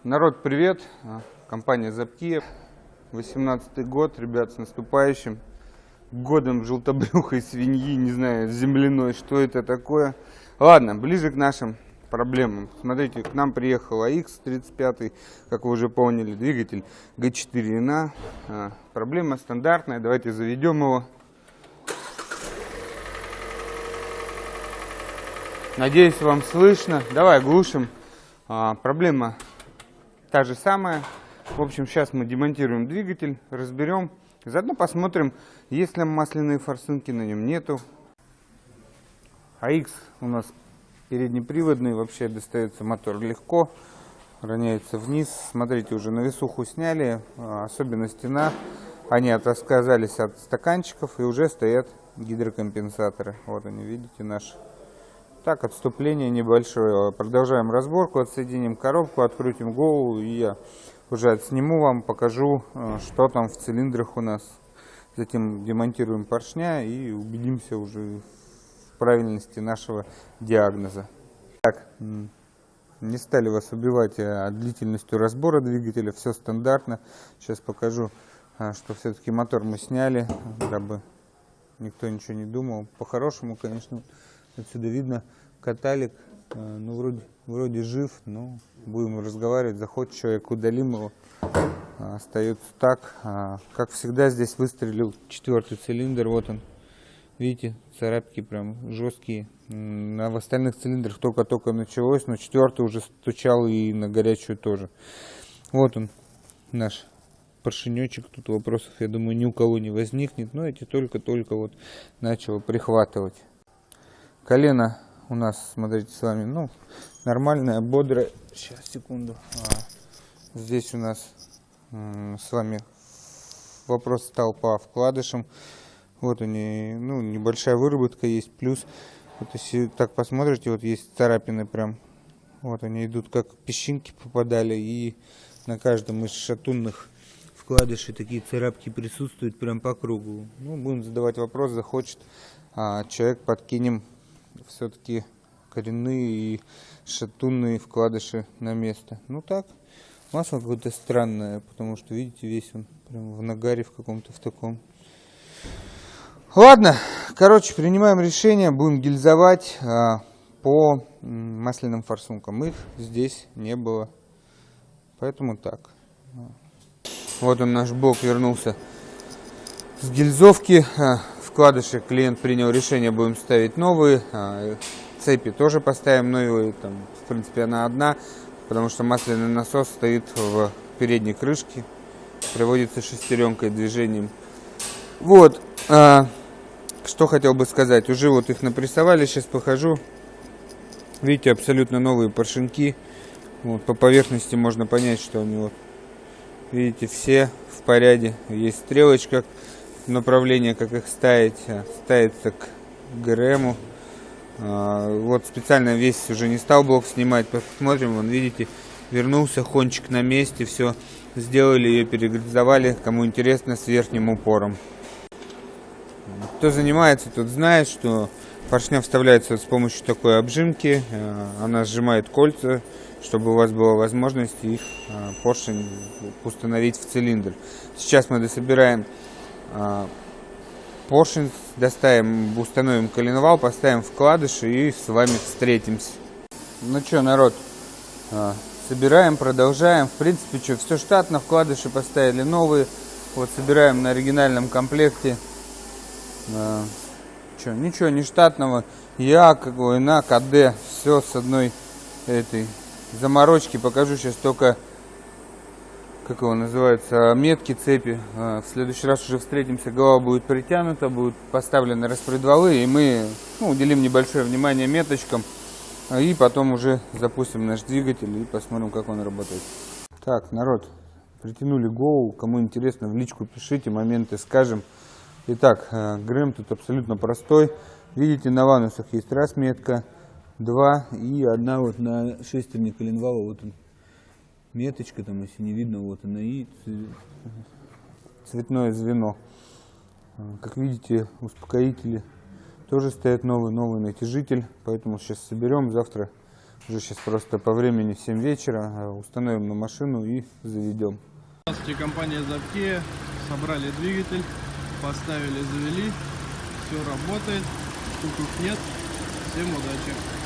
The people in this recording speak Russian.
Народ, привет! Компания Zapkia. 18-й год, ребят, с наступающим годом желтобрюхой свиньи, не знаю, земляной, что это такое. Ладно, ближе к нашим проблемам. Смотрите, к нам приехал AX35, как вы уже поняли, двигатель G4NA. Проблема стандартная, давайте заведем его. Надеюсь, вам слышно. Давай глушим. Проблема та же самая. В общем, сейчас мы демонтируем двигатель, разберем. Заодно посмотрим, есть ли масляные форсунки на нем, нету. AX у нас переднеприводный, вообще достается мотор легко, роняется вниз. Смотрите, уже навесуху сняли, особенно стена. Они отказались от стаканчиков и уже стоят гидрокомпенсаторы. Вот они, видите, наши. Так, отступление небольшое. Продолжаем разборку, отсоединим коробку, открутим голову, и я уже отсниму вам, покажу, что там в цилиндрах у нас. Затем демонтируем поршня и убедимся уже в правильности нашего диагноза. Так, не стали вас убивать длительностью разбора двигателя, все стандартно. Сейчас покажу, что все-таки мотор мы сняли, дабы никто ничего не думал. По-хорошему, конечно, отсюда видно каталик, ну вроде жив, но будем разговаривать, захочет человек, удалим его. Остается так. Как всегда, здесь выстрелил 4-й цилиндр, вот он, видите, царапки прям жесткие. На остальных цилиндрах только-только началось, но 4-й уже стучал и на горячую тоже. Вот он, наш поршенечек, тут вопросов, я думаю, ни у кого не возникнет, но эти только-только вот начало прихватывать. Колено у нас, смотрите, с вами, ну, нормальное, бодрое. Сейчас, секунду. Здесь у нас с вами вопрос стал по вкладышам. Вот они, ну, небольшая выработка есть. Плюс, вот если так посмотрите, вот есть царапины прям. Вот они идут, как песчинки попадали. И на каждом из шатунных вкладышей такие царапки присутствуют прям по кругу. Ну, будем задавать вопрос, захочет человек, подкинем все-таки коренные и шатунные вкладыши на место. Ну так, масло какое-то странное, потому что, видите, весь он прям в нагаре в каком-то в таком. Ладно, короче, принимаем решение, будем гильзовать по масляным форсункам. Их здесь не было, поэтому так. Вот он, наш блок вернулся с гильзовки. Вкладыши клиент принял решение, будем ставить новые. Цепи тоже поставим новые. Там, в принципе, она одна, потому что масляный насос стоит в передней крышке. Приводится шестеренкой движением. Вот. Что хотел бы сказать. Уже вот их напрессовали. Сейчас покажу. Видите, абсолютно новые поршеньки. Вот, по поверхности можно понять, что они вот, видите, все в порядке. Есть стрелочка. Направление, как их ставить, ставится к ГРМу. Вот специально весь уже не стал блок снимать. Посмотрим, вон, видите, вернулся хончик на месте, все сделали, ее перегрузовали, кому интересно, с верхним упором. Кто занимается, тот знает, что поршня вставляется с помощью такой обжимки. Она сжимает кольца, чтобы у вас была возможность их поршень установить в цилиндр. Сейчас мы дособираем поршень, доставим, установим коленвал, поставим вкладыши и с вами встретимся. Ну что, народ, собираем, продолжаем. В принципе, что, все штатно, вкладыши поставили новые. Вот собираем на оригинальном комплекте. Что, ничего не штатного. Я, на КД, все с одной этой заморочки. Покажу сейчас только, как его называется, метки цепи. В следующий раз уже встретимся, голова будет притянута, будут поставлены распредвалы, и мы уделим небольшое внимание меточкам, и потом уже запустим наш двигатель и посмотрим, как он работает. Так, народ, притянули голову, кому интересно, в личку пишите, моменты скажем. Итак, ГРМ тут абсолютно простой. Видите, на ванусах есть раз метка, два и одна вот на шестерне коленвала, вот он. Меточка там, если не видно, вот она, и цветное звено. Как видите, успокоители тоже стоят, новый натяжитель, поэтому сейчас соберем, завтра Уже сейчас просто по времени 7 вечера. Установим на машину и заведем. Здравствуйте, компания Zapkea. Собрали двигатель, поставили, завели. Все работает, стуков нет. Всем удачи!